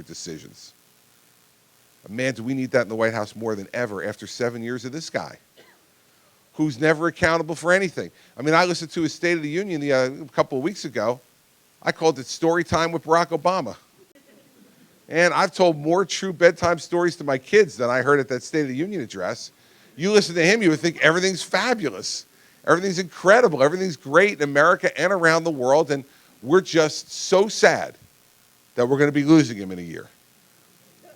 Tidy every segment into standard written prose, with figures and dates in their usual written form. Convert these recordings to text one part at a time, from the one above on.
decisions. Man, do we need that in the White House more than ever after 7 years of this guy, who's never accountable for anything. I mean, I listened to his State of the Union a couple of weeks ago. I called it Story Time with Barack Obama. And I've told more true bedtime stories to my kids than I heard at that State of the Union address. You listen to him, you would think everything's fabulous. Everything's incredible. Everything's great in America and around the world. And we're just so sad that we're going to be losing him in a year.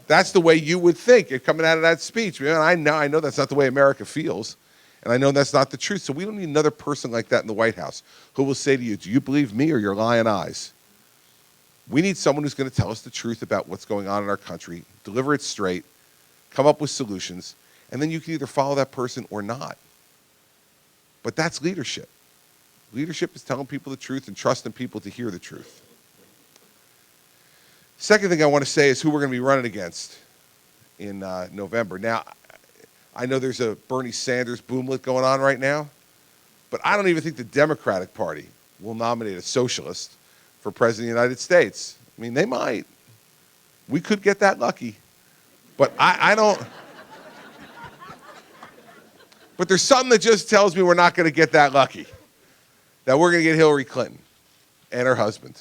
That's the way you would think coming out of that speech. I know that's not the way America feels. And I know that's not the truth. So we don't need another person like that in the White House who will say to you, do you believe me or your lying eyes? We need someone who's going to tell us the truth about what's going on in our country, deliver it straight, come up with solutions, and then you can either follow that person or not. But that's leadership. Leadership is telling people the truth and trusting people to hear the truth. Second thing I want to say is who we're going to be running against in November. Now, I know there's a Bernie Sanders boomlet going on right now, but I don't even think the Democratic Party will nominate a socialist for President of the United States. I mean, they might. We could get that lucky. But I don't. But there's something that just tells me we're not going to get that lucky. That we're going to get Hillary Clinton and her husband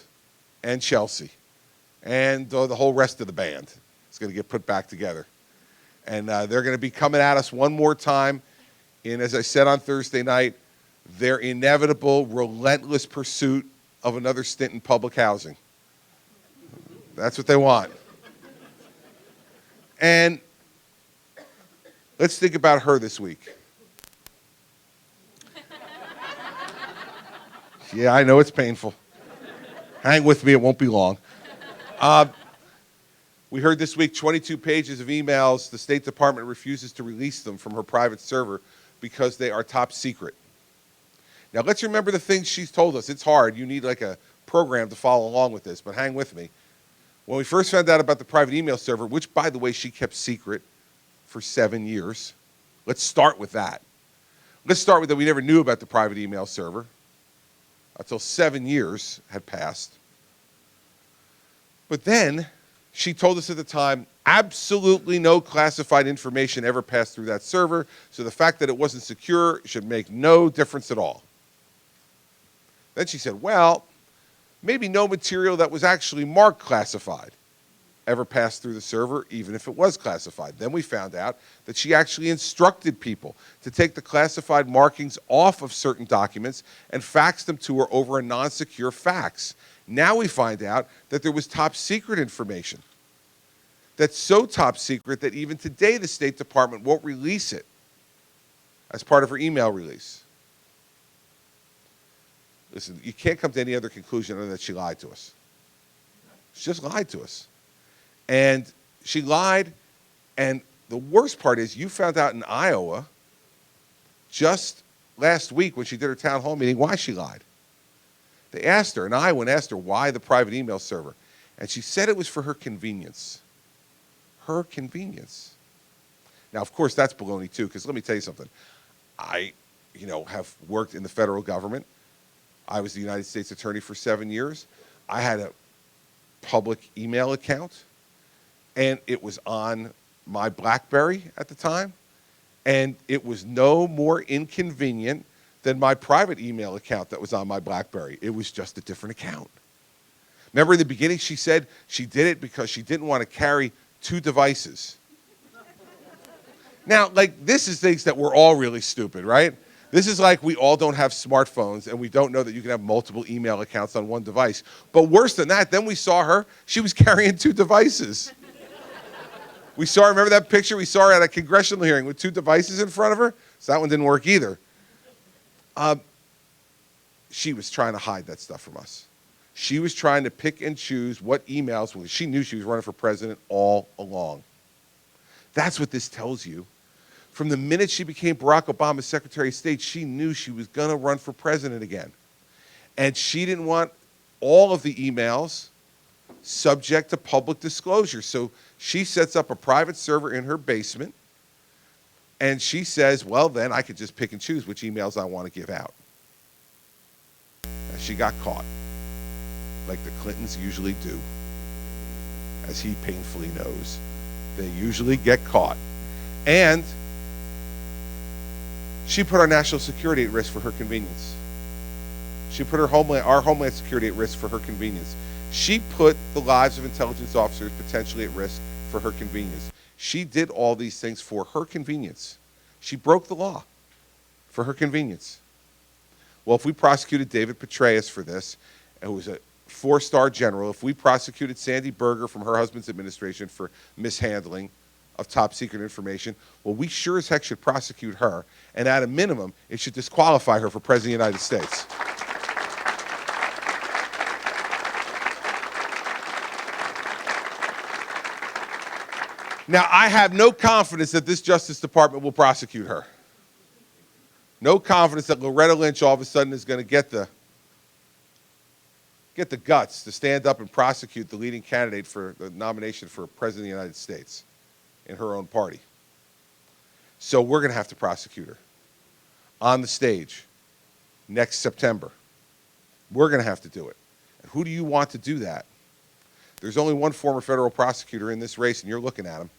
and Chelsea and the whole rest of the band. It's going to get put back together. And they're going to be coming at us one more time in, as I said on Thursday night, their inevitable, relentless pursuit of another stint in public housing. That's what they want. And let's think about her this week. Yeah, I know it's painful. Hang with me, it won't be long. We heard this week 22 pages of emails. The State Department refuses to release them from her private server because they are top secret. Now, let's remember the things she's told us. It's hard. You need like a program to follow along with this, but hang with me. When we first found out about the private email server, which, by the way, she kept secret for 7 years, let's start with that. Let's start with that we never knew about the private email server until 7 years had passed. But then she told us at the time, absolutely no classified information ever passed through that server, so the fact that it wasn't secure should make no difference at all. Then she said, well, maybe no material that was actually marked classified ever passed through the server, even if it was classified. Then we found out that she actually instructed people to take the classified markings off of certain documents and fax them to her over a non-secure fax. Now we find out that there was top secret information. That's so top secret that even today the State Department won't release it as part of her email release. Listen, you can't come to any other conclusion other than that she lied to us. She just lied to us. And she lied, and the worst part is you found out in Iowa just last week when she did her town hall meeting why she lied. They asked her, and Iowa asked her why the private email server. And she said it was for her convenience. Her convenience. Now, of course, that's baloney too, because let me tell you something. I, have worked in the federal government. I was the United States Attorney for 7 years. I had a public email account, and it was on my BlackBerry at the time, and it was no more inconvenient than my private email account that was on my BlackBerry. It was just a different account. Remember in the beginning she said she did it because she didn't want to carry 2 devices. Now, this is things that we're all really stupid, right? This is like we all don't have smartphones and we don't know that you can have multiple email accounts on one device. But worse than that, then we saw her, she was carrying 2 devices. We saw her, remember that picture? We saw her at a congressional hearing with 2 devices in front of her. So that one didn't work either. She was trying to hide that stuff from us. She was trying to pick and choose what emails, she knew she was running for president all along. That's what this tells you. From the minute she became Barack Obama's Secretary of State, she knew she was going to run for president again. And she didn't want all of the emails subject to public disclosure. So she sets up a private server in her basement, and she says, well, then I could just pick and choose which emails I want to give out. And she got caught, like the Clintons usually do. as he painfully knows, they usually get caught. And she put our national security at risk for her convenience. She put our homeland security at risk for her convenience. She put the lives of intelligence officers potentially at risk for her convenience. She did all these things for her convenience. She broke the law for her convenience. Well, if we prosecuted David Petraeus for this, who was a 4-star general, if we prosecuted Sandy Berger from her husband's administration for mishandling of top secret information, well, we sure as heck should prosecute her, and at a minimum, it should disqualify her for President of the United States. Now, I have no confidence that this Justice Department will prosecute her. No confidence that Loretta Lynch all of a sudden is going to get the guts to stand up and prosecute the leading candidate for the nomination for President of the United States in her own party. So we're going to have to prosecute her on the stage next September. We're going to have to do it. And who do you want to do that? There's only one former federal prosecutor in this race, and you're looking at him.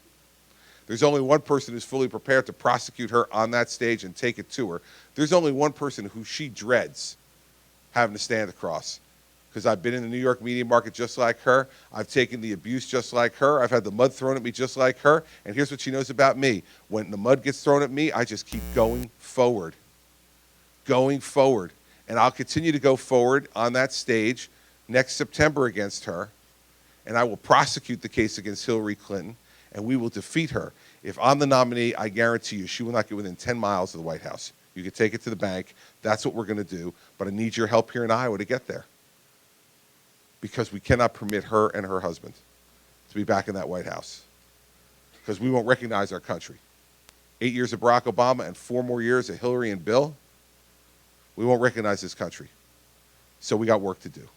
There's only one person who's fully prepared to prosecute her on that stage and take it to her. There's only one person who she dreads having to stand across. Because I've been in the New York media market just like her. I've taken the abuse just like her. I've had the mud thrown at me just like her. And here's what she knows about me. When the mud gets thrown at me, I just keep going forward. Going forward. And I'll continue to go forward on that stage next September against her. And I will prosecute the case against Hillary Clinton. And we will defeat her. If I'm the nominee, I guarantee you she will not get within 10 miles of the White House. You can take it to the bank. That's what we're going to do. But I need your help here in Iowa to get there. Because we cannot permit her and her husband to be back in that White House. Because we won't recognize our country. 8 years of Barack Obama and 4 more years of Hillary and Bill, we won't recognize this country. So we got work to do.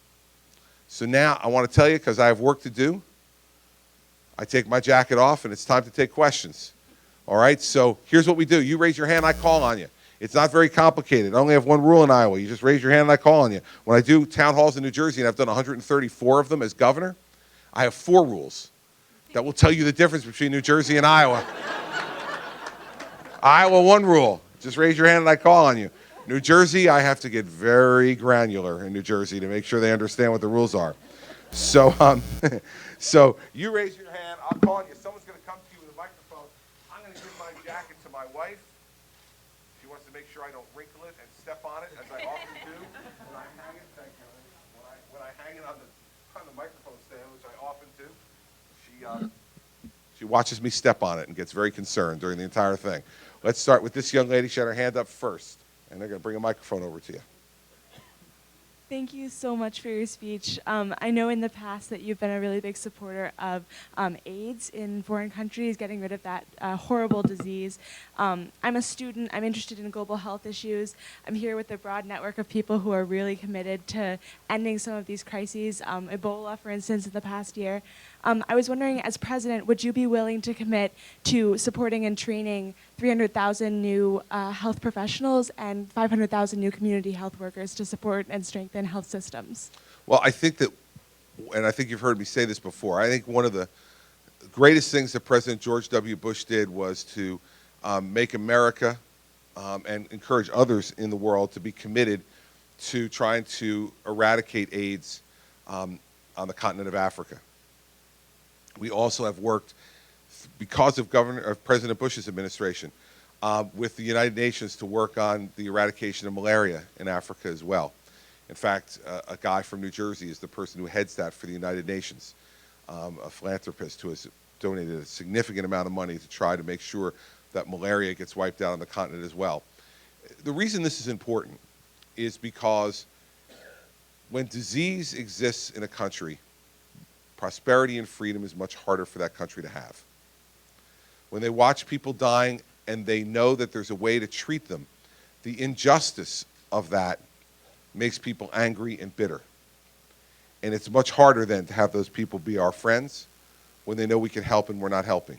So now I want to tell you, because I have work to do, I take my jacket off and it's time to take questions. All right, so here's what we do. You raise your hand, I call on you. It's not very complicated. I only have one rule in Iowa. You just raise your hand and I call on you. When I do town halls in New Jersey, and I've done 134 of them as governor, I have 4 rules that will tell you the difference between New Jersey and Iowa. Iowa, 1 rule. Just raise your hand and I call on you. New Jersey, I have to get very granular in New Jersey to make sure they understand what the rules are. So, so you raise your hand, I'll call on you. Someone's going to come to you with a microphone. I'm going to give my jacket to my wife. She wants to make sure I don't wrinkle it and step on it, as I often do when I hang it. Thank you. When I hang it on the microphone stand, which I often do, she watches me step on it and gets very concerned during the entire thing. Let's start with this young lady. She had her hand up first, and they're going to bring a microphone over to you. Thank you so much for your speech. I know in the past that you've been a really big supporter of AIDS in foreign countries, getting rid of that horrible disease. I'm a student. I'm interested in global health issues. I'm here with a broad network of people who are really committed to ending some of these crises. Ebola, for instance, in the past year. I was wondering, as president, would you be willing to commit to supporting and training 300,000 new health professionals and 500,000 new community health workers to support and strengthen health systems? Well, I think that, and I think you've heard me say this before, I think one of the greatest things that President George W. Bush did was to make America and encourage others in the world to be committed to trying to eradicate AIDS on the continent of Africa. We also have worked, because of President Bush's administration, with the United Nations to work on the eradication of malaria in Africa as well. In fact, a guy from New Jersey is the person who heads that for the United Nations, a philanthropist who has donated a significant amount of money to try to make sure that malaria gets wiped out on the continent as well. The reason this is important is because when disease exists in a country, prosperity and freedom is much harder for that country to have. When they watch people dying and they know that there's a way to treat them, the injustice of that makes people angry and bitter. And it's much harder then to have those people be our friends when they know we can help and we're not helping.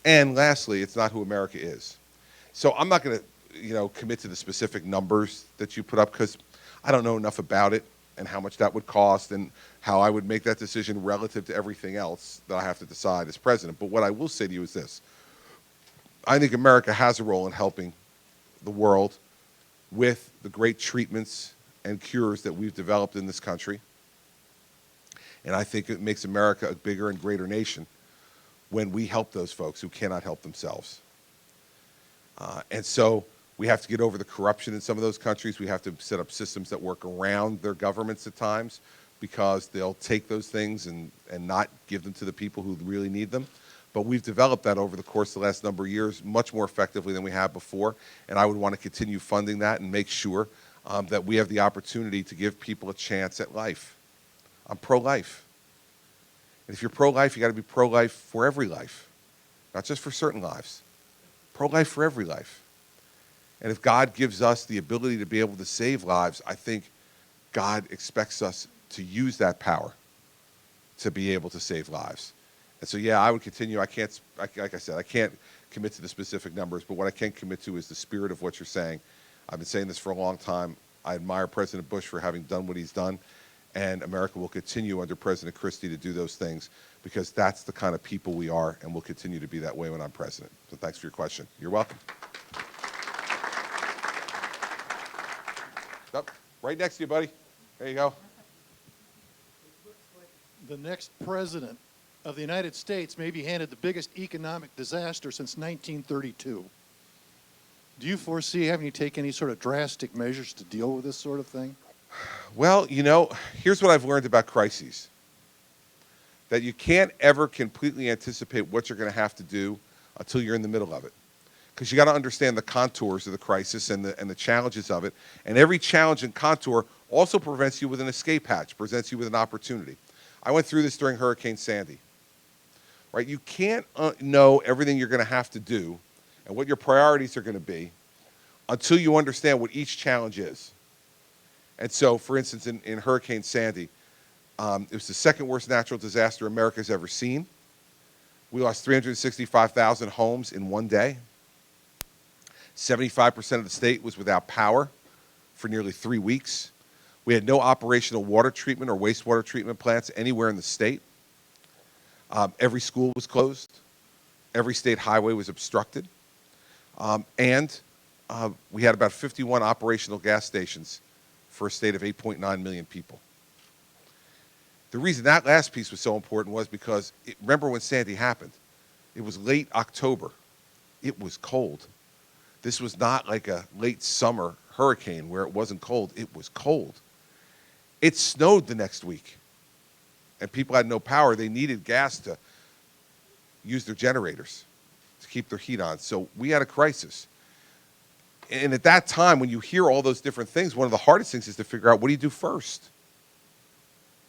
And lastly, it's not who America is. So I'm not going to, commit to the specific numbers that you put up because I don't know enough about it and how much that would cost and how I would make that decision relative to everything else that I have to decide as president. But what I will say to you is this. I think America has a role in helping the world with the great treatments and cures that we've developed in this country. And I think it makes America a bigger and greater nation when we help those folks who cannot help themselves. And so we have to get over the corruption in some of those countries. We have to set up systems that work around their governments at times, because they'll take those things and not give them to the people who really need them. But we've developed that over the course of the last number of years much more effectively than we have before. And I would want to continue funding that and make sure that we have the opportunity to give people a chance at life. I'm pro-life. And if you're pro-life, you got to be pro-life for every life, not just for certain lives. Pro-life for every life. And if God gives us the ability to be able to save lives, I think God expects us to use that power to be able to save lives. And so, yeah, I would continue. Like I said, I can't commit to the specific numbers, but what I can commit to is the spirit of what you're saying. I've been saying this for a long time. I admire President Bush for having done what he's done, and America will continue under President Christie to do those things, because that's the kind of people we are, and we'll continue to be that way when I'm president. So thanks for your question. You're welcome. Oh, right next to you, buddy. There you go. The next president of the United States may be handed the biggest economic disaster since 1932. Do you foresee having to take any sort of drastic measures to deal with this sort of thing? Well, you know, here's what I've learned about crises. That you can't ever completely anticipate what you're going to have to do until you're in the middle of it. Because you got to understand the contours of the crisis and the challenges of it. And every challenge and contour also presents you with an escape hatch, presents you with an opportunity. I went through this during Hurricane Sandy. Right? You can't know everything you're going to have to do and what your priorities are going to be until you understand what each challenge is. And so, for instance, in Hurricane Sandy, it was the second worst natural disaster America's ever seen. We lost 365,000 homes in one day. 75% of the state was without power for nearly 3 weeks. We had no operational water treatment or wastewater treatment plants anywhere in the state. Every school was closed. Every state highway was obstructed. And we had about 51 operational gas stations for a state of 8.9 million people. The reason that last piece was so important was because, remember when Sandy happened? It was late October. It was cold. This was not like a late summer hurricane where it wasn't cold. It was cold. It snowed the next week, and people had no power. They needed gas to use their generators to keep their heat on. So we had a crisis. And at that time, when you hear all those different things, one of the hardest things is to figure out, what do you do first?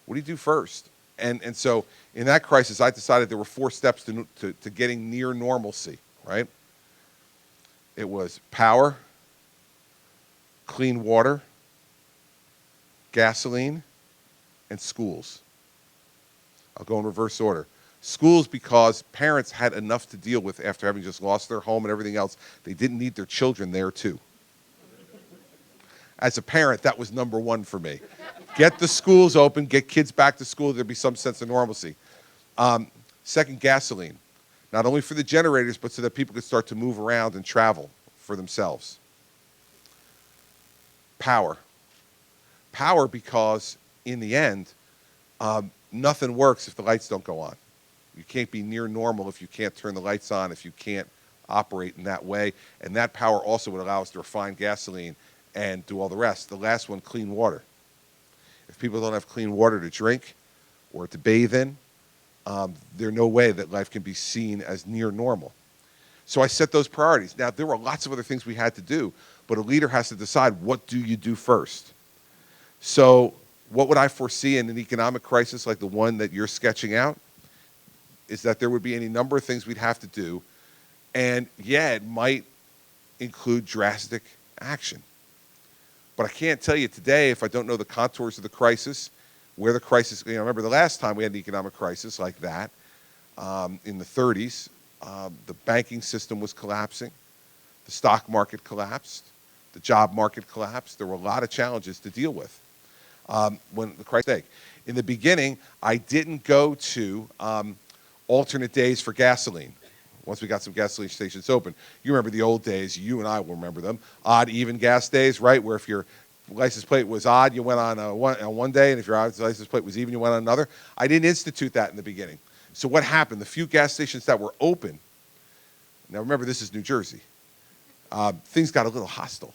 What do you do first? And so in that crisis, I decided there were 4 steps to getting near normalcy, right? It was power, clean water, gasoline, and schools. I'll go in reverse order. Schools, because parents had enough to deal with after having just lost their home and everything else. They didn't need their children there too. As a parent, that was number 1 for me. Get the schools open, get kids back to school, there'd be some sense of normalcy. Second, gasoline. Not only for the generators, but so that people could start to move around and travel for themselves. Power. Power, because in the end, nothing works if the lights don't go on. You can't be near normal if you can't turn the lights on, if you can't operate in that way. And that power also would allow us to refine gasoline and do all the rest. The last one, clean water. If people don't have clean water to drink or to bathe in, there's no way that life can be seen as near normal. So I set those priorities. Now, there were lots of other things we had to do, but a leader has to decide, what do you do first? So what would I foresee in an economic crisis like the one that you're sketching out? Is that there would be any number of things we'd have to do. And yeah, it might include drastic action. But I can't tell you today, if I don't know the contours of the crisis, where the crisis, remember the last time we had an economic crisis like that, in the 30s, the banking system was collapsing, the stock market collapsed, the job market collapsed. There were a lot of challenges to deal with. when the Christ stake. In the beginning, I didn't go to alternate days for gasoline. Once we got some gasoline stations open, you remember the old days. You and I will remember them. Odd, even gas days, right? Where if your license plate was odd, you went on one day, and if your license plate was even, you went on another. I didn't institute that in the beginning. So what happened? The few gas stations that were open. Now remember, this is New Jersey. Things got a little hostile.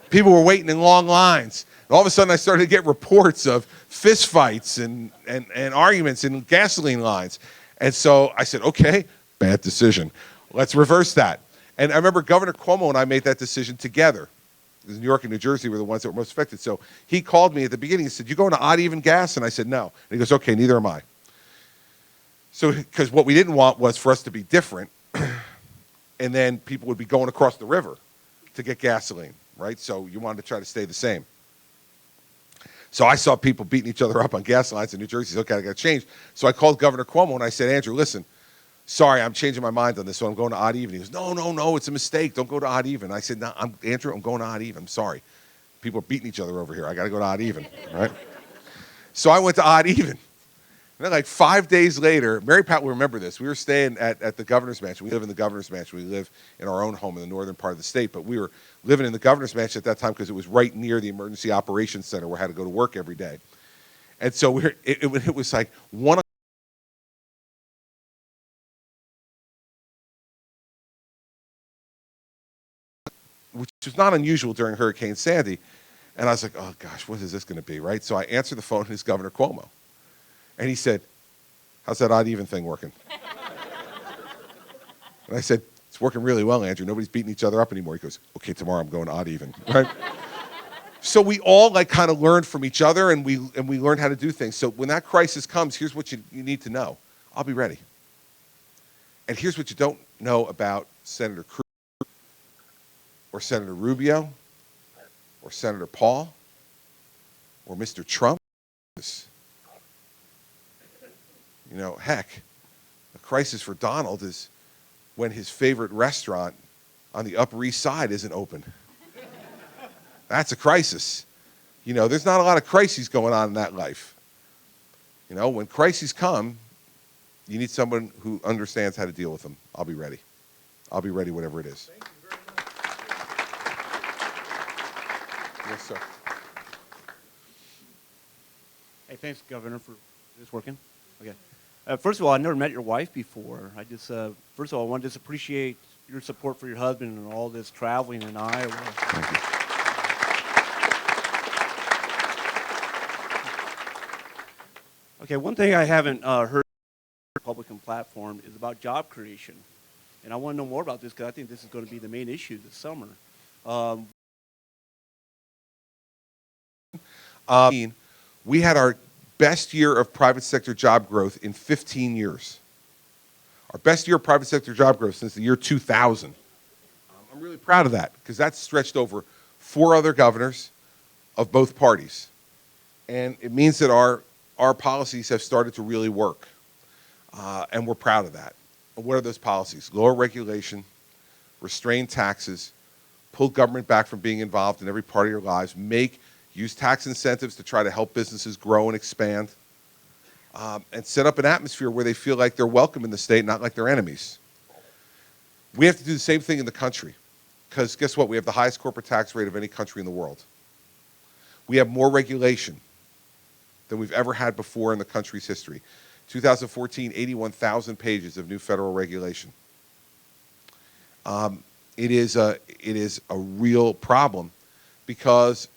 People were waiting in long lines. And all of a sudden, I started to get reports of fistfights and arguments in gasoline lines. And so I said, okay, bad decision. Let's reverse that. And I remember Governor Cuomo and I made that decision together. Because New York and New Jersey were the ones that were most affected. So he called me at the beginning and said, you going to odd even gas? And I said, no. And he goes, okay, neither am I. So, because what we didn't want was for us to be different. And then people would be going across the river to get gasoline, right? So you wanted to try to stay the same. So I saw people beating each other up on gas lines in New Jersey. So, okay, I got to change. So I called Governor Cuomo and I said, Andrew, listen, sorry, I'm changing my mind on this, so I'm going to odd even. He goes, no, it's a mistake. Don't go to odd even. I said, no, Andrew, I'm going to odd even. I'm sorry. People are beating each other over here. I got to go to odd even, right? So I went to odd even. And then like 5 days later, Mary Pat will remember this. We were staying at the governor's mansion. We live in the governor's mansion. We live in our own home in the northern part of the state. But we were living in the governor's mansion at that time because it was right near the emergency operations center where I had to go to work every day. And so it was like 1 o'clock. Which was not unusual during Hurricane Sandy. And I was like, oh, gosh, what is this going to be, right? So I answered the phone, and it's Governor Cuomo. And he said, how's that odd even thing working? And I said, it's working really well, Andrew. Nobody's beating each other up anymore. He goes, okay, tomorrow I'm going odd even, right? So we all like kind of learned from each other, and we learned how to do things. So when that crisis comes, here's what you need to know. I'll be ready. And here's what you don't know about Senator Cruz or Senator Rubio or Senator Paul or Mr. Trump. You know, heck, a crisis for Donald is when his favorite restaurant on the Upper East Side isn't open. That's a crisis. You know, there's not a lot of crises going on in that life. You know, when crises come, you need someone who understands how to deal with them. I'll be ready. I'll be ready, whatever it is. Thank you very much. Yes, sir. Hey, thanks, Governor, for this working. Okay. First of all, I never met your wife before. First of all, I want to just appreciate your support for your husband and all this traveling in Iowa. Thank you. Okay, one thing I haven't heard on the Republican platform is about job creation. And I want to know more about this because I think this is going to be the main issue this summer. We had our best year of private sector job growth in 15 years. Our best year of private sector job growth since the year 2000. I'm really proud of that because that's stretched over 4 other governors of both parties. And it means that our policies have started to really work. And we're proud of that. And what are those policies? Lower regulation, restrain taxes, pull government back from being involved in every part of your lives, use tax incentives to try to help businesses grow and expand, and set up an atmosphere where they feel like they're welcome in the state, not like they're enemies. We have to do the same thing in the country, because guess what? We have the highest corporate tax rate of any country in the world. We have more regulation than we've ever had before in the country's history. 2014, 81,000 pages of new federal regulation. It is a real problem because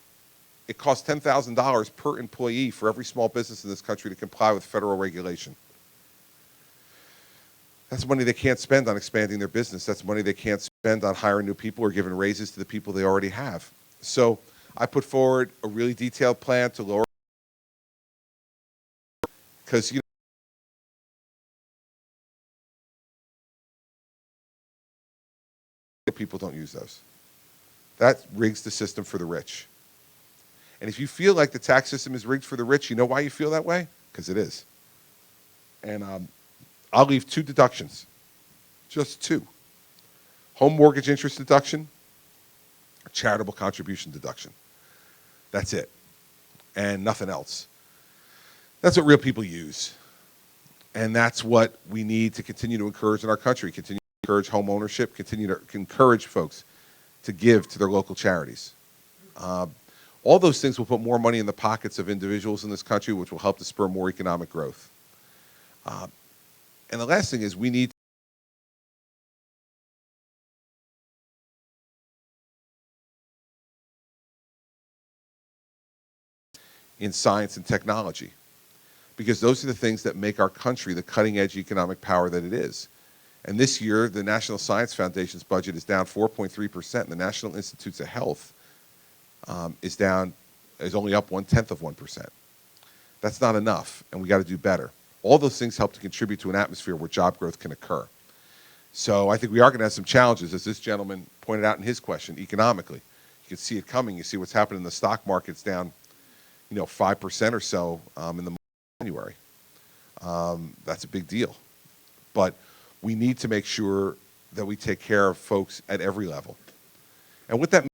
it costs $10,000 per employee for every small business in this country to comply with federal regulation. That's money they can't spend on expanding their business. That's money they can't spend on hiring new people or giving raises to the people they already have. So I put forward a really detailed plan to lower, because people don't use those. That rigs the system for the rich. And if you feel like the tax system is rigged for the rich, you know why you feel that way? Because it is. And I'll leave 2 deductions, just 2. Home mortgage interest deduction, charitable contribution deduction. That's it. and nothing else. That's what real people use. And that's what we need to continue to encourage in our country, continue to encourage home ownership, continue to encourage folks to give to their local charities. All those things will put more money in the pockets of individuals in this country, which will help to spur more economic growth. And the last thing is we need in science and technology, because those are the things that make our country the cutting-edge economic power that it is. And this year, the National Science Foundation's budget is down 4.3%, and the National Institutes of Health is only up 0.1%. That's not enough, and we got to do better. All those things help to contribute to an atmosphere where job growth can occur. So I think we are going to have some challenges, as this gentleman pointed out in his question, economically. You can see it coming. You see what's happening in the stock market's down 5% or so in the month of January. That's a big deal. But we need to make sure that we take care of folks at every level. And what that means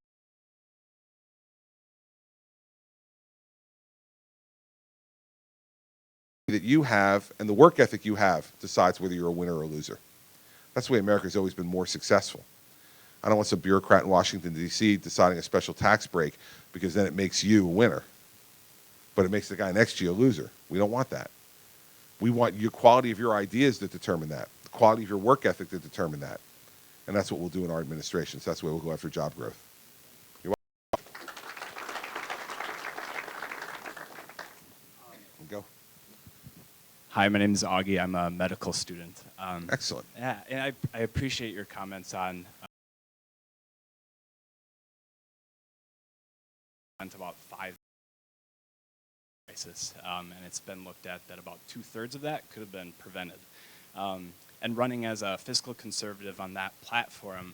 that you have and the work ethic you have decides whether you're a winner or a loser. That's the way America's always been more successful. I don't want some bureaucrat in Washington, D.C. deciding a special tax break because then it makes you a winner, but it makes the guy next to you a loser. We don't want that. We want your quality of your ideas to determine that, the quality of your work ethic to determine that. And that's what we'll do in our administration. So that's the way we'll go after job growth. You're welcome. Go. Hi, my name is Augie. I'm a medical student. Excellent. Yeah, and I appreciate your comments on about 5 crisis, and it's been looked at that about 2/3 of that could have been prevented. And running as a fiscal conservative on that platform,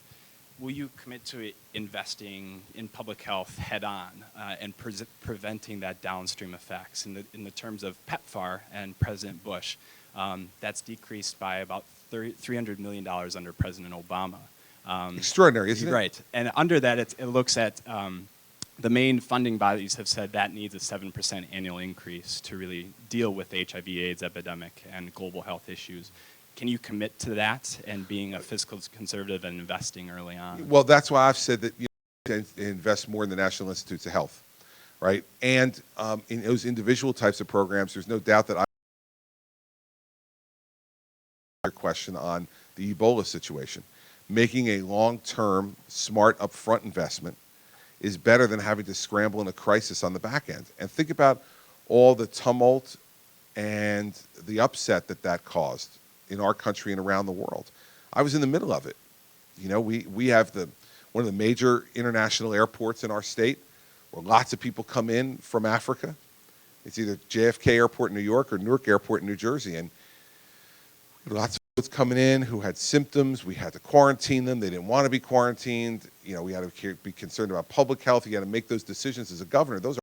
will you commit to investing in public health head-on and preventing that downstream effects? In the terms of PEPFAR and President Bush, that's decreased by about $300 million under President Obama. Extraordinary, isn't it? Right. And under that, it looks at the main funding bodies have said that needs a 7% annual increase to really deal with the HIV/AIDS epidemic and global health issues. Can you commit to that and being a fiscal conservative and investing early on? Well, that's why I've said that you invest more in the National Institutes of Health, right? And in those individual types of programs, there's no doubt that your question on the Ebola situation. Making a long-term, smart, upfront investment is better than having to scramble in a crisis on the back end. And think about all the tumult and the upset that caused in our country and around the world. I was in the middle of it. We have one of the major international airports in our state where lots of people come in from Africa. It's either JFK Airport in New York or Newark Airport in New Jersey. And lots of folks coming in who had symptoms. We had to quarantine them. They didn't want to be quarantined. We had to be concerned about public health. You got to make those decisions as a governor. Those are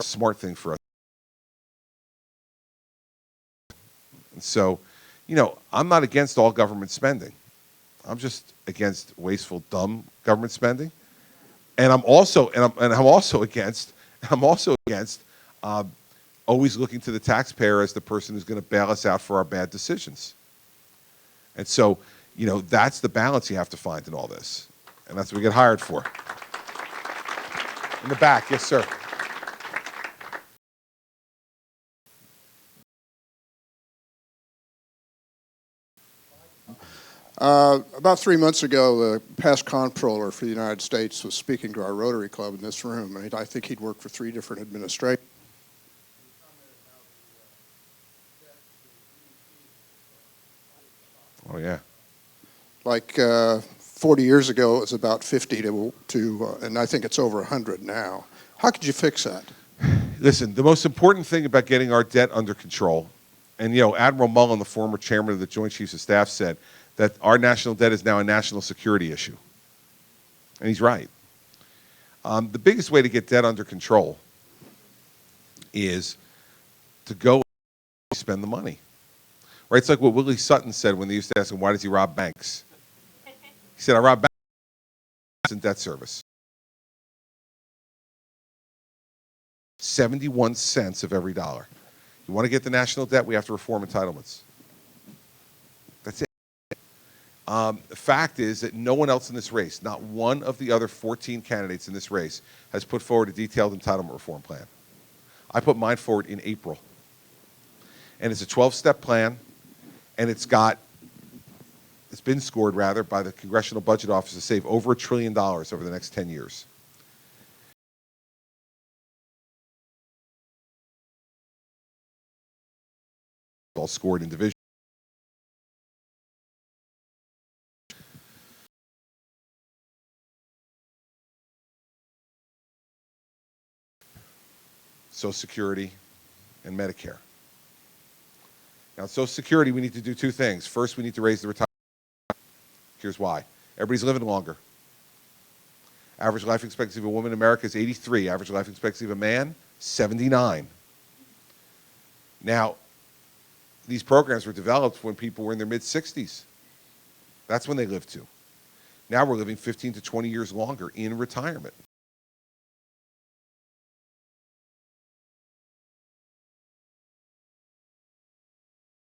a smart thing for us. And so, I'm not against all government spending. I'm just against wasteful, dumb government spending. And I'm also against always looking to the taxpayer as the person who's going to bail us out for our bad decisions. And so, that's the balance you have to find in all this. And that's what we get hired for. In the back, yes, sir. About 3 months ago, the past comptroller for the United States was speaking to our Rotary Club in this room, and I think he'd worked for 3 different administrations. Oh, yeah. Like 40 years ago, it was about 50 and I think it's over 100 now. How could you fix that? Listen, the most important thing about getting our debt under control, and Admiral Mullen, the former chairman of the Joint Chiefs of Staff, said that our national debt is now a national security issue. And he's right. The biggest way to get debt under control is to go spend the money. Right? It's like what Willie Sutton said when they used to ask him, why does he rob banks? He said, I rob banks and debt service. 71 cents of every dollar. You want to get the national debt, we have to reform entitlements. That's it. The fact is that no one else in this race, not one of the other 14 candidates in this race, has put forward a detailed entitlement reform plan. I put mine forward in April. And it's a 12-step plan, and it's been scored, rather, by the Congressional Budget Office to save over $1 trillion over the next 10 years. All scored in division. Social Security and Medicare. Now, Social Security, we need to do two things. First, we need to raise the retirement. Here's why. Everybody's living longer. Average life expectancy of a woman in America is 83. Average life expectancy of a man, 79. Now, these programs were developed when people were in their mid-60s. That's when they lived to. Now we're living 15 to 20 years longer in retirement.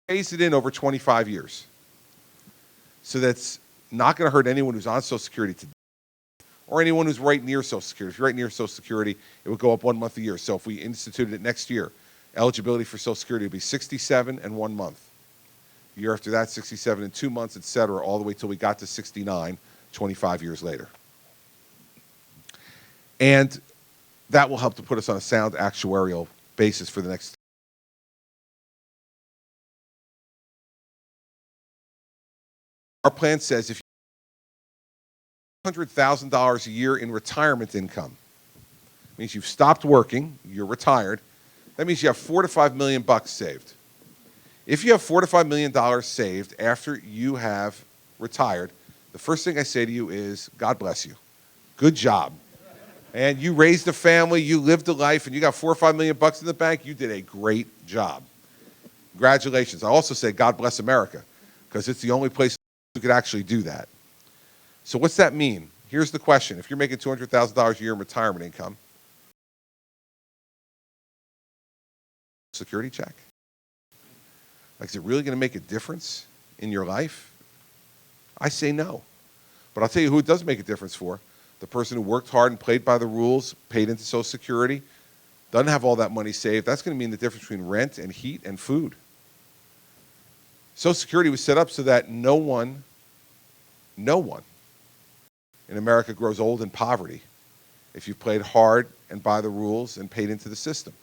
Phase it in over 25 years. So that's not going to hurt anyone who's on Social Security today or anyone who's right near Social Security. If you're right near Social Security, it would go up 1 month a year. So if we instituted it next year, eligibility for Social Security would be 67 and 1 month. The year after that, 67 and 2 months, et cetera, all the way till we got to 69, 25 years later. And that will help to put us on a sound actuarial basis for the next. Our plan says if you have $100,000 a year in retirement income, means you've stopped working, you're retired, that means you have $4 to $5 million saved. If you have $4 to $5 million saved after you have retired, the first thing I say to you is, God bless you. Good job. And you raised a family, you lived a life, and you got $4 or $5 million in the bank, you did a great job. Congratulations. I also say, God bless America, because it's the only place you could actually do that. So what's that mean? Here's the question. If you're making $200,000 a year in retirement income, security check? Like, is it really going to make a difference in your life? I say no. But I'll tell you who it does make a difference for. The person who worked hard and played by the rules, paid into Social Security, doesn't have all that money saved. That's going to mean the difference between rent and heat and food. Social Security was set up so that no one in America grows old in poverty if you've played hard and by the rules and paid into the system.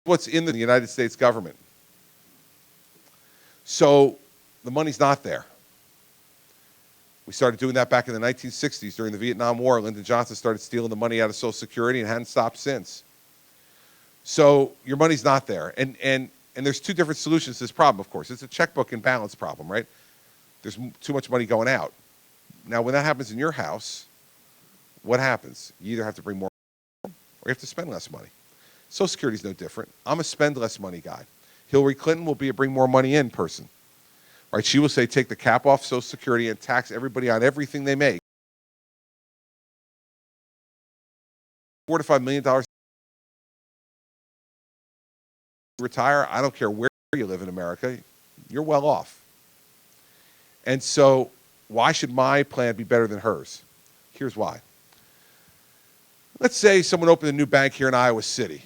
What's in the United States government. So the money's not there. We started doing that back in the 1960s during the Vietnam War. Lyndon Johnson started stealing the money out of Social Security and hadn't stopped since. So your money's not there. And there's two different solutions to this problem, of course. It's a checkbook and balance problem, right? There's too much money going out. Now, when that happens in your house, what happens? You either have to bring more or you have to spend less money. Social Security is no different. I'm a spend less money guy. Hillary Clinton will be a bring more money in person. Right? She will say take the cap off Social Security and tax everybody on everything they make. $4 to $5 million retire, I don't care where you live in America, you're well off. And so why should my plan be better than hers? Here's why. Let's say someone opened a new bank here in Iowa City.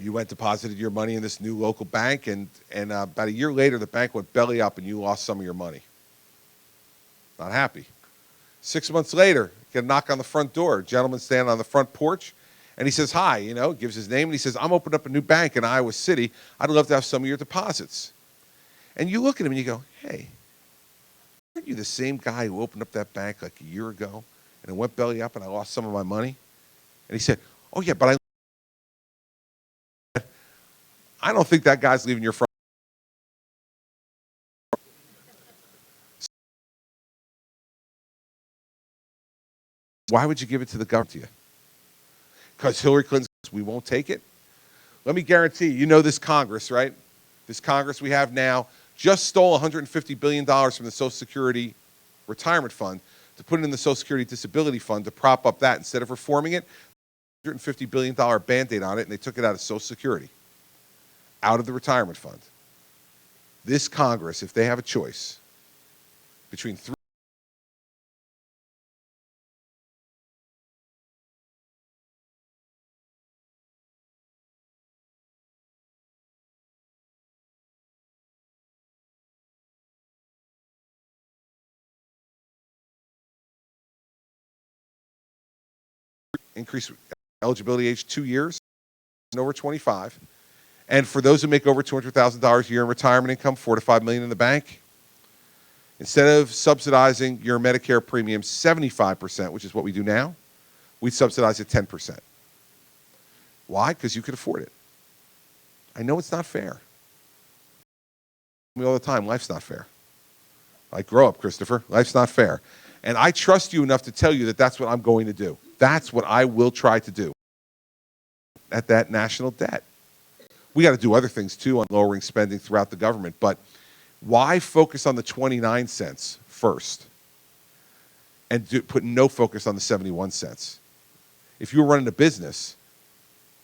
You went deposited your money in this new local bank, and about a year later, the bank went belly up and you lost some of your money. Not happy. 6 months later, get a knock on the front door. A gentleman standing on the front porch, and he says, hi, gives his name, and he says, I'm opening up a new bank in Iowa City. I'd love to have some of your deposits. And you look at him and you go, hey, aren't you the same guy who opened up that bank like a year ago, and it went belly up and I lost some of my money? And he said, oh, yeah, but I I don't think that guy's leaving your front. Why would you give it to the government to you? Because Hillary Clinton says we won't take it? Let me guarantee you, you know this Congress, right? This Congress we have now just stole $150 billion from the Social Security Retirement Fund to put it in the Social Security Disability Fund to prop up that. Instead of reforming it, $150 billion Band-Aid on it, and they took it out of Social Security, out of the retirement fund. This Congress, if they have a choice between three, increase eligibility age 2 years and over 25. And for those who make over $200,000 a year in retirement income, $4 to $5 million in the bank, instead of subsidizing your Medicare premium 75%, which is what we do now, we subsidize it 10%. Why? Because you could afford it. I know it's not fair. Me all the time, life's not fair. Like, grow up, Christopher. Life's not fair. And I trust you enough to tell you that that's what I'm going to do. That's what I will try to do at that national debt. We got to do other things too on lowering spending throughout the government, but why focus on the 29 cents first and put no focus on the 71 cents? If you were running a business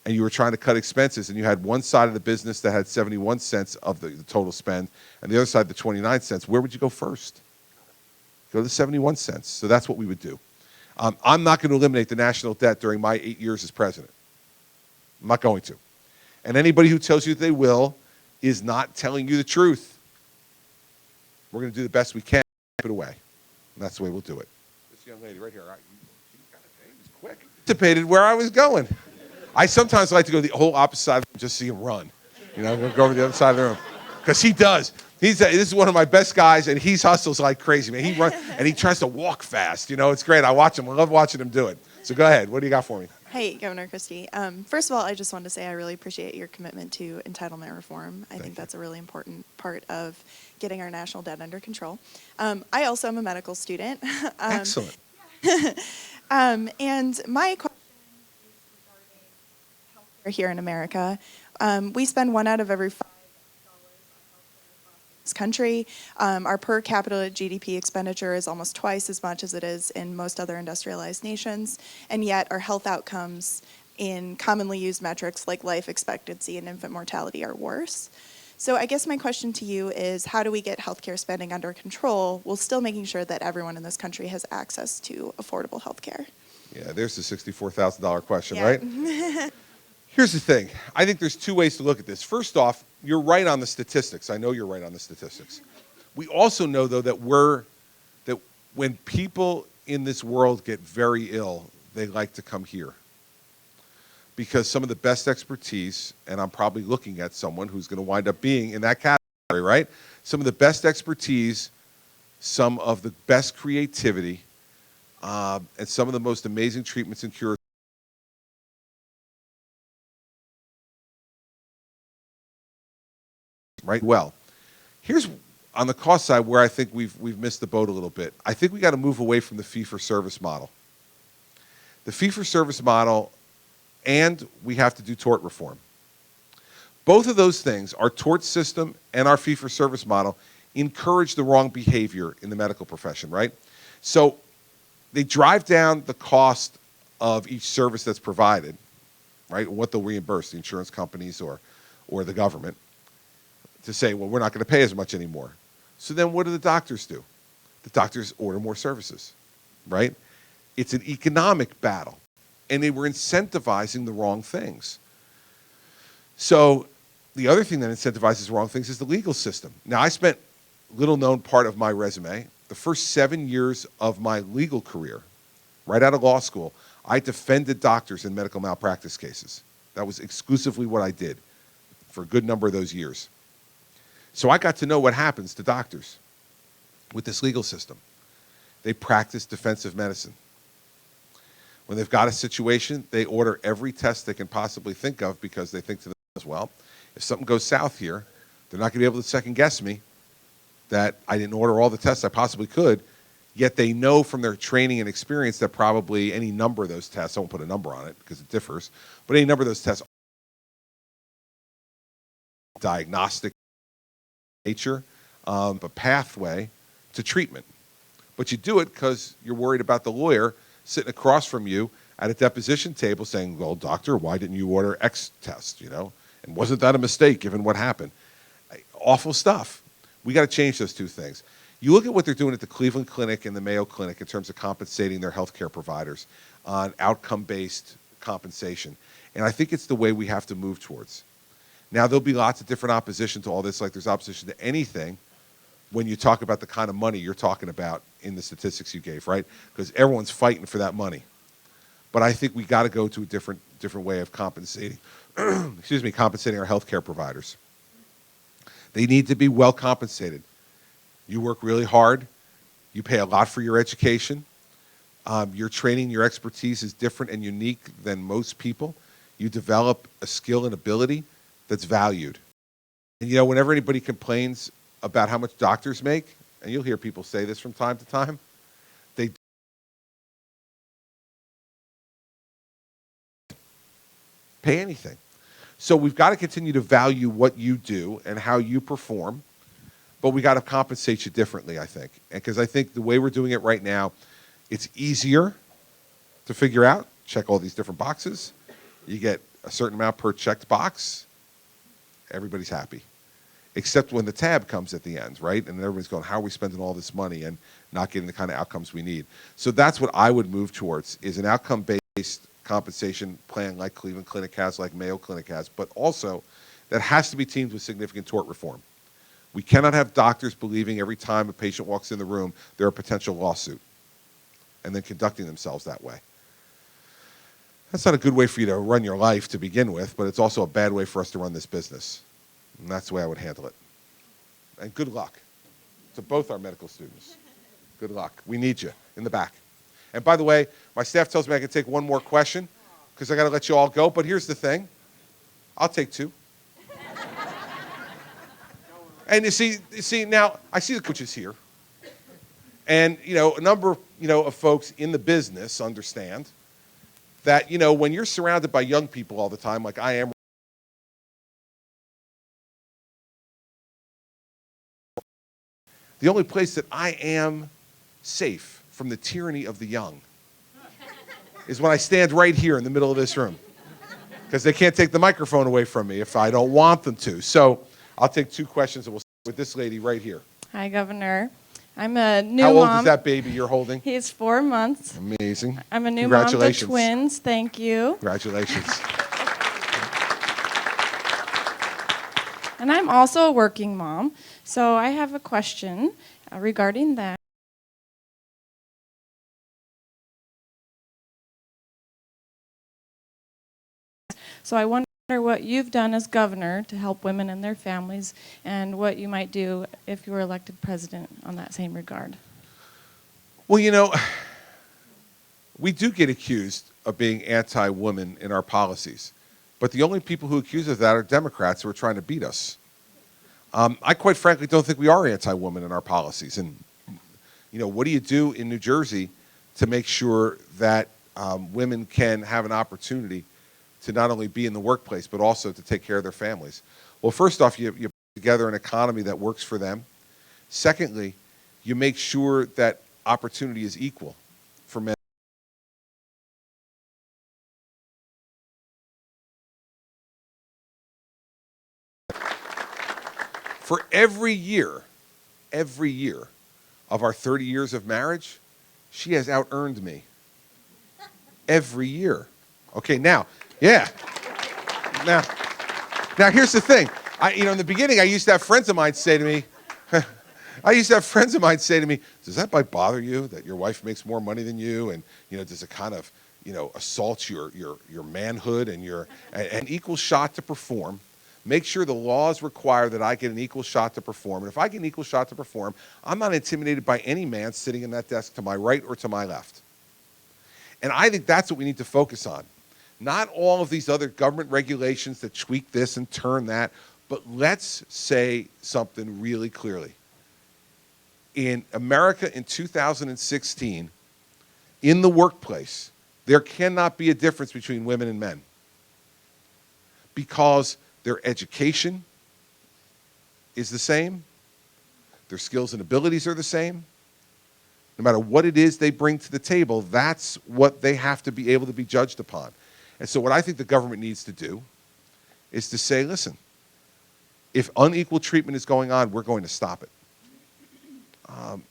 and you were trying to cut expenses and you had one side of the business that had 71 cents of the total spend and the other side the 29 cents, where would you go first? Go to the 71 cents. So that's what we would do. I'm not going to eliminate the national debt during my 8 years as president. I'm not going to. And anybody who tells you that they will is not telling you the truth. We're going to do the best we can to keep it away. And that's the way we'll do it. This young lady right here, she was quick. Anticipated where I was going. I sometimes like to go to the whole opposite side of the room just see him run. You know, I'm going to go over the other side of the room. Because he does. This is one of my best guys, and he hustles like crazy, man. He runs, and he tries to walk fast. You know, it's great. I watch him. I love watching him do it. So go ahead. What do you got for me? Hey, Governor Christie. First of all, I just wanted to say I really appreciate your commitment to entitlement reform. I think that's a really important part of getting our national debt under control. I also am a medical student. Excellent. And my question is regarding healthcare here in America. We spend 1 out of every 5 this country. Our per capita GDP expenditure is almost twice as much as it is in most other industrialized nations, and yet our health outcomes in commonly used metrics like life expectancy and infant mortality are worse. So I guess my question to you is, how do we get healthcare spending under control while still making sure that everyone in this country has access to affordable healthcare? Yeah, there's the $64,000 question, Yeah. right? Here's the thing. I think there's 2 ways to look at this. First off, you're right on the statistics. I know you're right on the statistics. We also know, though, that when people in this world get very ill, they like to come here. Because some of the best expertise, and I'm probably looking at someone who's going to wind up being in that category, right? Some of the best expertise, some of the best creativity, and some of the most amazing treatments and cures. Right? Well, here's on the cost side where I think we've missed the boat a little bit. I think we got to move away from the fee-for-service model. The fee-for-service model, and we have to do tort reform. Both of those things, our tort system and our fee-for-service model, encourage the wrong behavior in the medical profession, right? So they drive down the cost of each service that's provided, right? What they'll reimburse, the insurance companies or the government, to say, well, we're not going to pay as much anymore. So then what do the doctors do? The doctors order more services, right? It's an economic battle, and they were incentivizing the wrong things. So the other thing that incentivizes wrong things is the legal system. Now, I spent little-known part of my resume, the first 7 years of my legal career, right out of law school, I defended doctors in medical malpractice cases. That was exclusively what I did for a good number of those years. So I got to know what happens to doctors with this legal system. They practice defensive medicine. When they've got a situation, they order every test they can possibly think of because they think to themselves, well, If something goes south here, they're not going to be able to second guess me that I didn't order all the tests I possibly could, yet they know from their training and experience that probably any number of those tests, I won't put a number on it because it differs, but any number of those tests are diagnostic nature, a pathway to treatment. But you do it because you're worried about the lawyer sitting across from you at a deposition table saying, well, doctor, why didn't you order X test, you know? And wasn't that a mistake given what happened? Awful stuff. We got to change those two things. You look at what they're doing at the Cleveland Clinic and the Mayo Clinic in terms of compensating their healthcare providers on outcome-based compensation. And I think it's the way we have to move towards. Now, there'll be lots of different opposition to all this, like there's opposition to anything when you talk about the kind of money you're talking about in the statistics you gave, right? Because everyone's fighting for that money. But I think we got to go to a different way of compensating, compensating our healthcare providers. They need to be well compensated. You work really hard. You pay a lot for your education. Your training, your expertise is different and unique than most people. You develop a skill and ability that's valued. And you know, whenever anybody complains about how much doctors make, and you'll hear people say this from time to time, they pay anything. So we've got to continue to value what you do and how you perform, but we got to compensate you differently, I think. And because I think the way we're doing it right now, it's easier to figure out, check all these different boxes. You get a certain amount per checked box. Everybody's happy. Except when the tab comes at the end, right? And everybody's going, how are we spending all this money and not getting the kind of outcomes we need? So that's what I would move towards, is an outcome-based compensation plan like Cleveland Clinic has, like Mayo Clinic has, but also that has to be teamed with significant tort reform. We cannot have doctors believing every time a patient walks in the room they're a potential lawsuit and then conducting themselves that way. That's not a good way for you to run your life to begin with, but it's also a bad way for us to run this business. And that's the way I would handle it. And good luck to both our medical students. Good luck. We need you in the back. And by the way, my staff tells me I can take one more question because I got to let you all go. But here's the thing. I'll take two. And you see, now I see the coaches here. And, you know, a number, of folks in the business understand that, when you're surrounded by young people all the time, like I am, the only place that I am safe from the tyranny of the young is when I stand right here in the middle of this room, because they can't take the microphone away from me if I don't want them to. So I'll take two questions, and we'll start with this lady right here. Hi, Governor. I'm a new How mom. old is that baby you're holding? He's 4 months. Amazing. I'm a new mom to Congratulations. twins. Thank you. Congratulations. And I'm also a working mom. So I have a question regarding that. So I wonder what you've done as governor to help women and their families, and what you might do if you were elected president on that same regard. Well, we do get accused of being anti-women in our policies, but the only people who accuse us of that are Democrats who are trying to beat us. I quite frankly don't think we are anti-women in our policies. And, what do you do in New Jersey to make sure that women can have an opportunity to not only be in the workplace, but also to take care of their families? Well, first off, you put together an economy that works for them. Secondly, you make sure that opportunity is equal for men. For every year of our 30 years of marriage, she has out-earned me. Every year. Okay, now, yeah. Now here's the thing. In the beginning, I used to have friends of mine say to me, does that might bother you that your wife makes more money than you? And, does it kind of, assault your manhood and an equal shot to perform? Make sure the laws require that I get an equal shot to perform. And if I get an equal shot to perform, I'm not intimidated by any man sitting in that desk to my right or to my left. And I think that's what we need to focus on. Not all of these other government regulations that tweak this and turn that, but let's say something really clearly. In America in 2016, in the workplace, there cannot be a difference between women and men because their education is the same, their skills and abilities are the same. No matter what it is they bring to the table, that's what they have to be able to be judged upon. And so what I think the government needs to do is to say, listen, if unequal treatment is going on, we're going to stop it.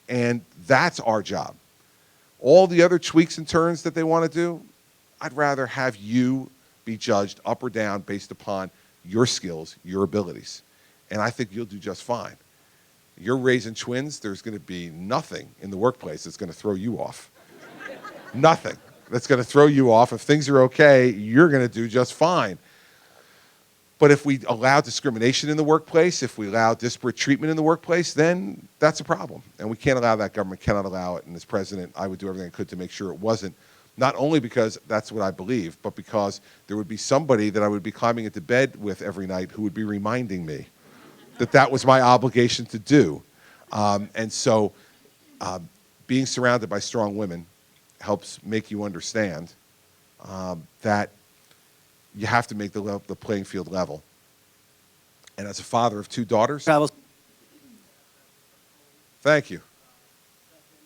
And that's our job. All the other tweaks and turns that they want to do, I'd rather have you be judged up or down based upon your skills, your abilities. And I think you'll do just fine. You're raising twins, there's going to be nothing in the workplace that's going to throw you off. Nothing that's going to throw you off. If things are okay, you're going to do just fine. But if we allow discrimination in the workplace, if we allow disparate treatment in the workplace, then that's a problem. And we can't allow that. Government cannot allow it. And as president, I would do everything I could to make sure it wasn't, not only because that's what I believe, but because there would be somebody that I would be climbing into bed with every night who would be reminding me that that was my obligation to do. And so being surrounded by strong women helps make you understand that you have to make the playing field level. And as a father of 2 daughters, thank you.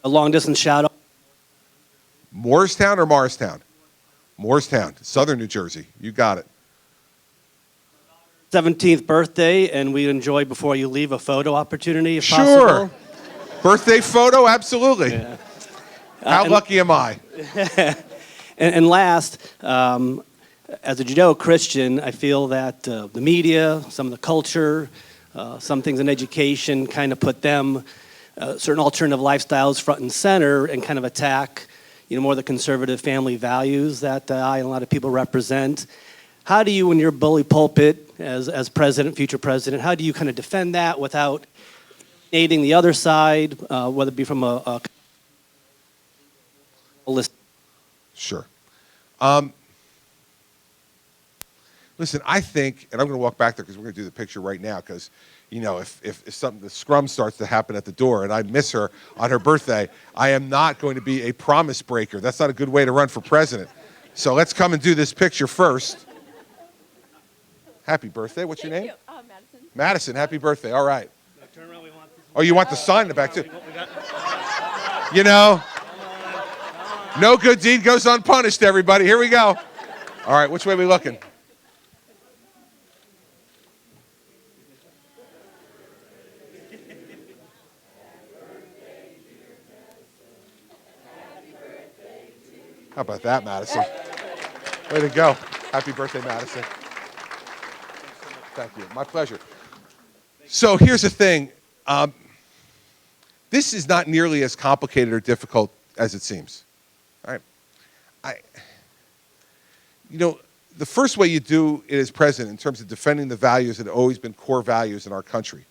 A long-distance shout-out. Morristown or Morristown? Morristown, southern New Jersey. You got it. 17th birthday, and we enjoy, before you leave, a photo opportunity, if Sure. possible. Birthday photo? Absolutely. Yeah. How lucky am I? And last, as a Judeo-Christian, I feel that the media, some of the culture, some things in education kind of put them, certain alternative lifestyles front and center and kind of attack, more the conservative family values that I and a lot of people represent. How do you, in your bully pulpit as president, future president, how do you kind of defend that without aiding the other side, whether it be from a list? Sure. Listen, I think, and I'm going to walk back there because we're going to do the picture right now because, if something, the scrum starts to happen at the door and I miss her on her birthday, I am not going to be a promise breaker. That's not a good way to run for president. So let's come and do this picture first. Happy birthday. What's your name? Madison. Madison, happy birthday. All right. Oh, you want the sign in the back, too? No good deed goes unpunished, everybody. Here we go. All right, which way are we looking? How about that, Madison? Way to go. Happy birthday, Madison. Thank you. My pleasure. So here's the thing. This is not nearly as complicated or difficult as it seems. All right. The first way you do it as president in terms of defending the values that have always been core values in our country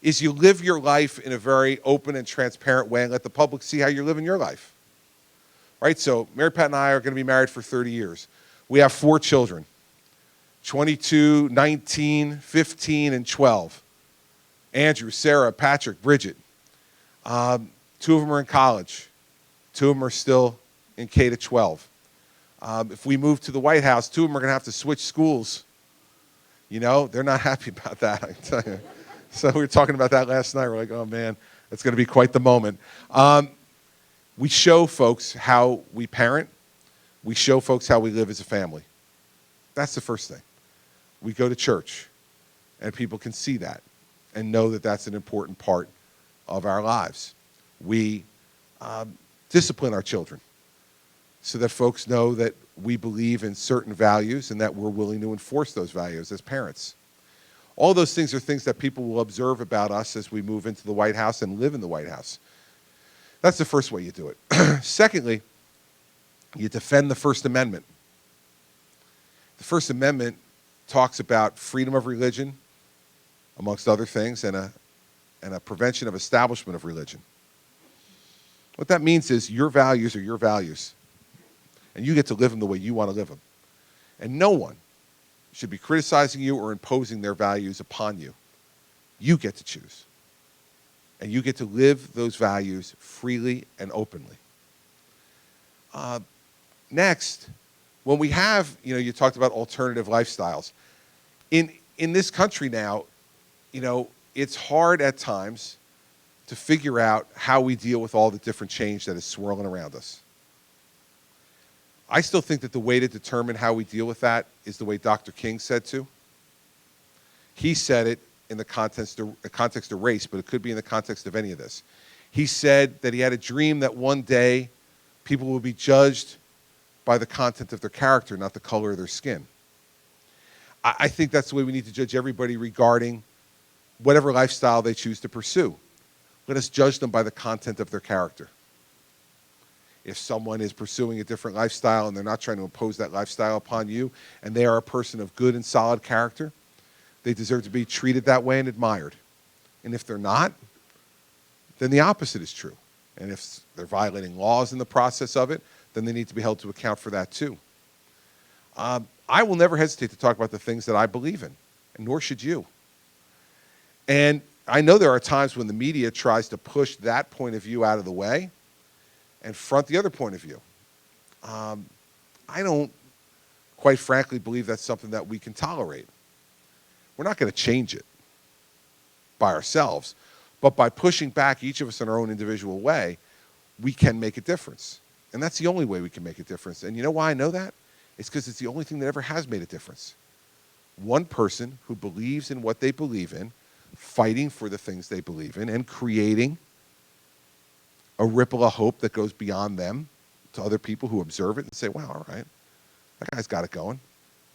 is you live your life in a very open and transparent way and let the public see how you're living your life. Right? So Mary Pat and I are going to be married for 30 years. We have 4 children, 22, 19, 15, and 12. Andrew, Sarah, Patrick, Bridget. 2 of them are in college. 2 of them are still in K to 12. If we move to the White House, 2 of them are going to have to switch schools. They're not happy about that, I can tell you. So we were talking about that last night. We're like, oh man, it's going to be quite the moment. We show folks how we parent. We show folks how we live as a family. That's the first thing. We go to church, and people can see that and know that that's an important part of our lives. We discipline our children so that folks know that we believe in certain values and that we're willing to enforce those values as parents. All those things are things that people will observe about us as we move into the White House and live in the White House. That's the first way you do it. Secondly, you defend the First Amendment. The First Amendment talks about freedom of religion, amongst other things, and a prevention of establishment of religion. What that means is your values are your values, and you get to live them the way you want to live them. And no one should be criticizing you or imposing their values upon you. You get to choose. And you get to live those values freely and openly. Next, when we have, you talked about alternative lifestyles. In this country now, it's hard at times to figure out how we deal with all the different change that is swirling around us. I still think that the way to determine how we deal with that is the way Dr. King said to. He said it in the context of race, but it could be in the context of any of this. He said that he had a dream that one day people will be judged by the content of their character, not the color of their skin. I think that's the way we need to judge everybody regarding whatever lifestyle they choose to pursue. Let us judge them by the content of their character. If someone is pursuing a different lifestyle and they're not trying to impose that lifestyle upon you, and they are a person of good and solid character, they deserve to be treated that way and admired. And if they're not, then the opposite is true. And if they're violating laws in the process of it, then they need to be held to account for that too. I will never hesitate to talk about the things that I believe in, and nor should you. And I know there are times when the media tries to push that point of view out of the way and front the other point of view. I don't, quite frankly, believe that's something that we can tolerate. We're not going to change it by ourselves, but by pushing back each of us in our own individual way, we can make a difference. And that's the only way we can make a difference. And you know why I know that? It's because it's the only thing that ever has made a difference. One person who believes in what they believe in, fighting for the things they believe in, and creating a ripple of hope that goes beyond them to other people who observe it and say, wow, all right, that guy's got it going.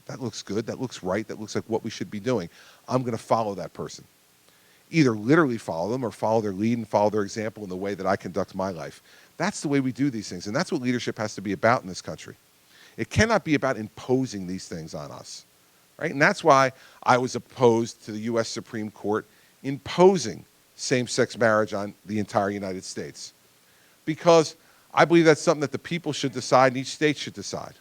That looks good. That looks right. That looks like what we should be doing. I'm going to follow that person. Either literally follow them or follow their lead and follow their example in the way that I conduct my life. That's the way we do these things, and that's what leadership has to be about in this country. It cannot be about imposing these things on us, right? And that's why I was opposed to the U.S. Supreme Court imposing same-sex marriage on the entire United States, because I believe that's something that the people should decide and each state should decide.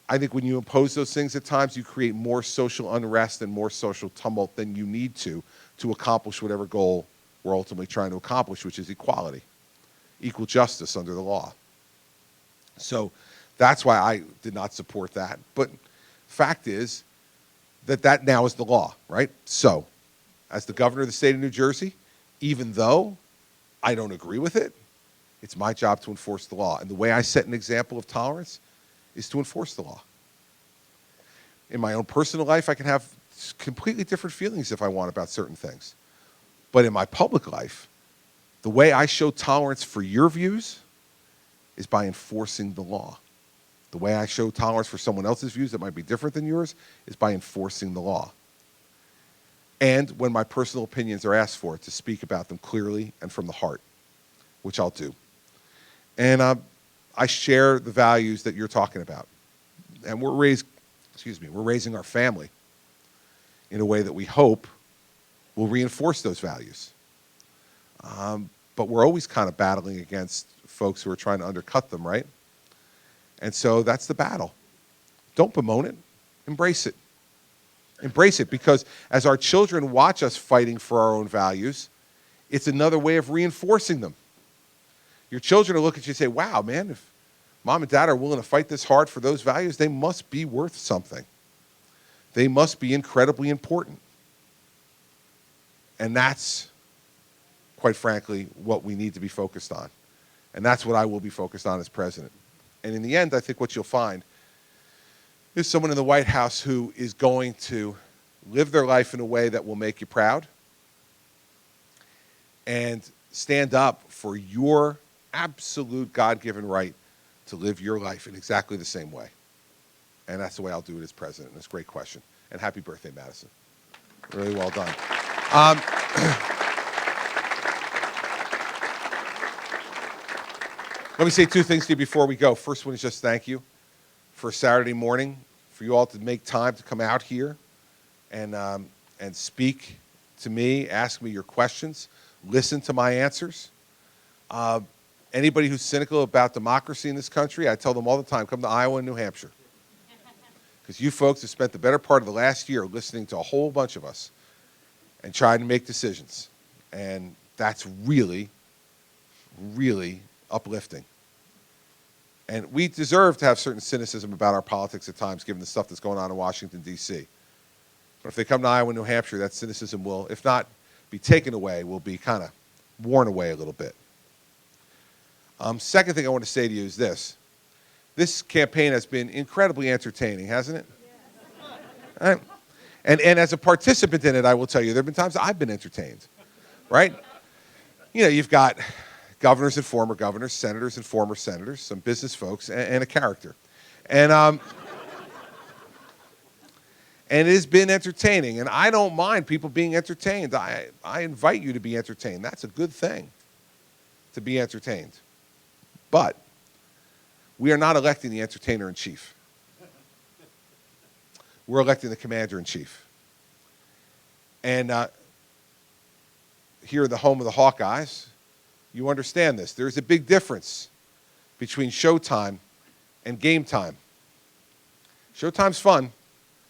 I think when you impose those things at times, you create more social unrest and more social tumult than you need to accomplish whatever goal we're ultimately trying to accomplish, which is equality, equal justice under the law. So that's why I did not support that. But fact is that now is the law, right? So as the governor of the state of New Jersey, even though I don't agree with it, it's my job to enforce the law. And the way I set an example of tolerance is to enforce the law. In my own personal life, I can have completely different feelings if I want about certain things. But in my public life, the way I show tolerance for your views is by enforcing the law. The way I show tolerance for someone else's views that might be different than yours is by enforcing the law. And when my personal opinions are asked for, to speak about them clearly and from the heart, which I'll do. And I share the values that you're talking about. And we're raising our family in a way that we hope will reinforce those values. But we're always kind of battling against folks who are trying to undercut them, right? And so that's the battle. Don't bemoan it. Embrace it. Embrace it, because as our children watch us fighting for our own values, it's another way of reinforcing them. Your children will look at you and say, wow, man, if mom and dad are willing to fight this hard for those values, they must be worth something. They must be incredibly important. And that's, quite frankly, what we need to be focused on. And that's what I will be focused on as president. And in the end, I think what you'll find is someone in the White House who is going to live their life in a way that will make you proud and stand up for your absolute God-given right to live your life in exactly the same way. And that's the way I'll do it as president. That's a great question. And happy birthday, Madison. Really well done. Let me say two things to you before we go. First one is just thank you for Saturday morning, for you all to make time to come out here and speak to me, ask me your questions, listen to my answers. Anybody who's cynical about democracy in this country, I tell them all the time, come to Iowa and New Hampshire. because you folks have spent the better part of the last year listening to a whole bunch of us and trying to make decisions. And that's really, really uplifting. And we deserve to have certain cynicism about our politics at times, given the stuff that's going on in Washington, D.C. But if they come to Iowa and New Hampshire, that cynicism will, if not be taken away, will be kind of worn away a little bit. Second thing I want to say to you is this. This campaign has been incredibly entertaining, hasn't it? Yes. Right? And as a participant in it, I will tell you, there have been times I've been entertained, right? You know, you've got governors and former governors, senators and former senators, some business folks, and a character. And it has been entertaining, and I don't mind people being entertained. I invite you to be entertained. That's a good thing, to be entertained. But we are not electing the entertainer-in-chief. We're electing the commander-in-chief. And here in the home of the Hawkeyes, you understand this. There's a big difference between showtime and game time. Showtime's fun.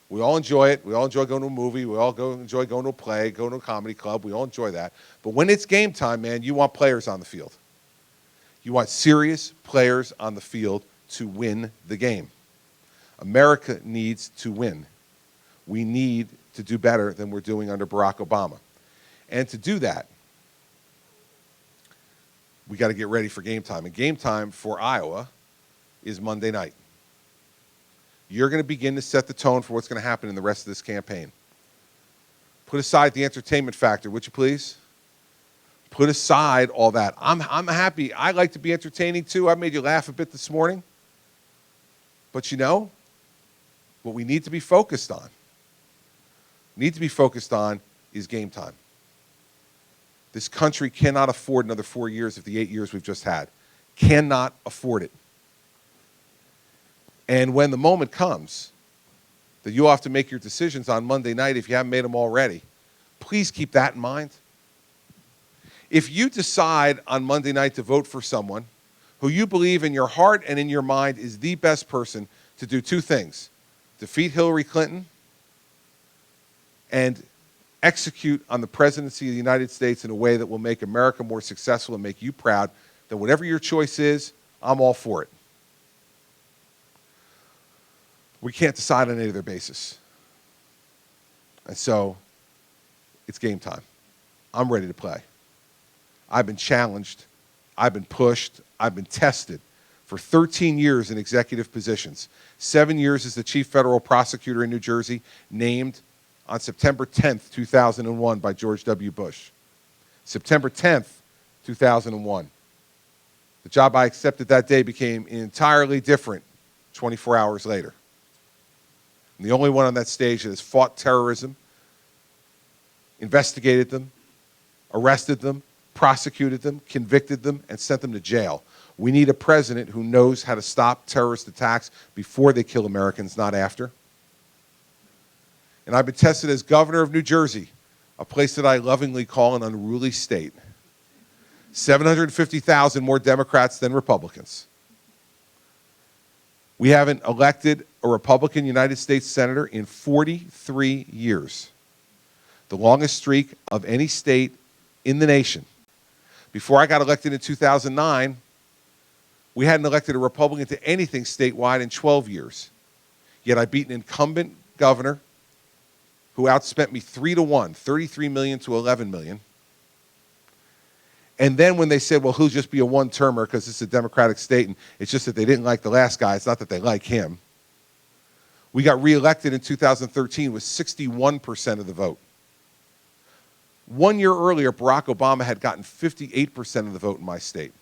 We all enjoy it. We all enjoy going to a movie. We all enjoy going to a play, going to a comedy club. We all enjoy that. But when it's game time, man, you want players on the field. You want serious players on the field to win the game. America needs to win. We need to do better than we're doing under Barack Obama. And to do that, we got to get ready for game time. And game time for Iowa is Monday night. You're going to begin to set the tone for what's going to happen in the rest of this campaign. Put aside the entertainment factor, would you please? Put aside all that. I'm happy. I like to be entertaining too. I made you laugh a bit this morning. But you know, what we need to be focused on, is game time. This country cannot afford another 4 years of the 8 years we've just had. Cannot afford it. And when the moment comes that you'll have to make your decisions on Monday night, if you haven't made them already, please keep that in mind. If you decide on Monday night to vote for someone who you believe in your heart and in your mind is the best person to do two things: defeat Hillary Clinton and execute on the presidency of the United States in a way that will make America more successful and make you proud, then whatever your choice is, I'm all for it. We can't decide on any other basis. And so, it's game time. I'm ready to play. I've been challenged, I've been pushed, I've been tested for 13 years in executive positions. 7 years as the chief federal prosecutor in New Jersey, named on September 10th, 2001 by George W. Bush. September 10th, 2001. The job I accepted that day became entirely different 24 hours later. I'm the only one on that stage that has fought terrorism, investigated them, arrested them, prosecuted them, convicted them, and sent them to jail. We need a president who knows how to stop terrorist attacks before they kill Americans, not after. And I've been tested as governor of New Jersey, a place that I lovingly call an unruly state. 750,000 more Democrats than Republicans. We haven't elected a Republican United States Senator in 43 years, the longest streak of any state in the nation. Before I got elected in 2009, we hadn't elected a Republican to anything statewide in 12 years. Yet I beat an incumbent governor who outspent me 3-1, 33 million to 11 million. And then when they said, well, he'll just be a one-termer because it's a Democratic state, and it's just that they didn't like the last guy, it's not that they like him. We got reelected in 2013 with 61% of the vote. 1 year earlier, Barack Obama had gotten 58% of the vote in my state.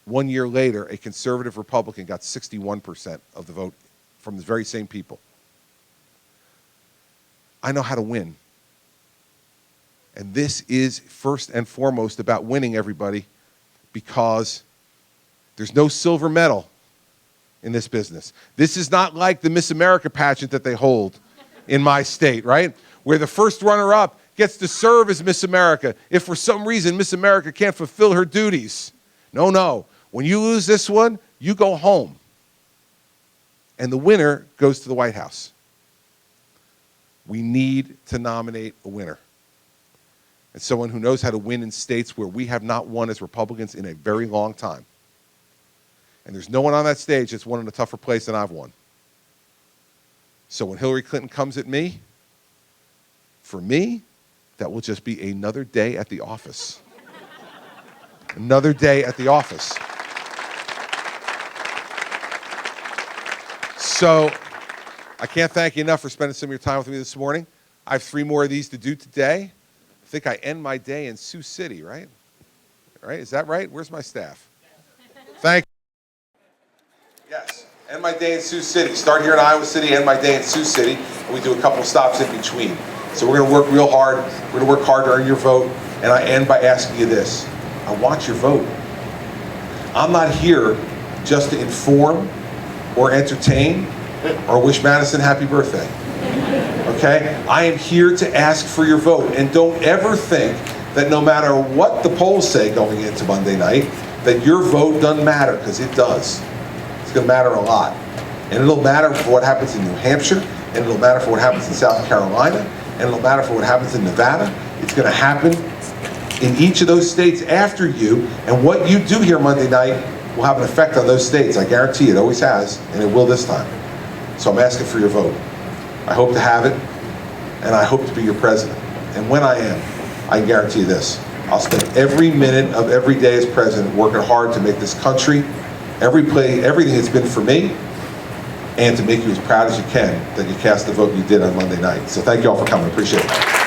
1 year later, a conservative Republican got 61% of the vote from the very same people. I know how to win. And this is first and foremost about winning, everybody, because there's no silver medal in this business. This is not like the Miss America pageant that they hold in my state, right? Where the first runner-up gets to serve as Miss America if for some reason Miss America can't fulfill her duties. No, no. When you lose this one, you go home. And the winner goes to the White House. We need to nominate a winner. And someone who knows how to win in states where we have not won as Republicans in a very long time. And there's no one on that stage that's won in a tougher place than I've won. So when Hillary Clinton comes at me, for me, that will just be another day at the office. Another day at the office. So I can't thank you enough for spending some of your time with me this morning. I have 3 more of these to do today. I think I end my day in Sioux City, right? Right? Is that right? Where's my staff? Thank you. Yes. End my day in Sioux City. Start here in Iowa City, end my day in Sioux City, and we do a couple of stops in between. So we're going to work real hard. We're going to work hard to earn your vote. And I end by asking you this. I want your vote. I'm not here just to inform or entertain or wish Madison happy birthday. Okay? I am here to ask for your vote. And don't ever think that no matter what the polls say going into Monday night, that your vote doesn't matter, because it does. It's going to matter a lot. And it'll matter for what happens in New Hampshire, and it'll matter for what happens in South Carolina, and it'll matter for what happens in Nevada. It's going to happen in each of those states after you, and what you do here Monday night will have an effect on those states. I guarantee you, it always has, and it will this time. So I'm asking for your vote. I hope to have it, and I hope to be your president. And when I am, I can guarantee you this. I'll spend every minute of every day as president working hard to make this country, everything it's been for me, and to make you as proud as you can that you cast the vote you did on Monday night. So thank you all for coming. Appreciate it.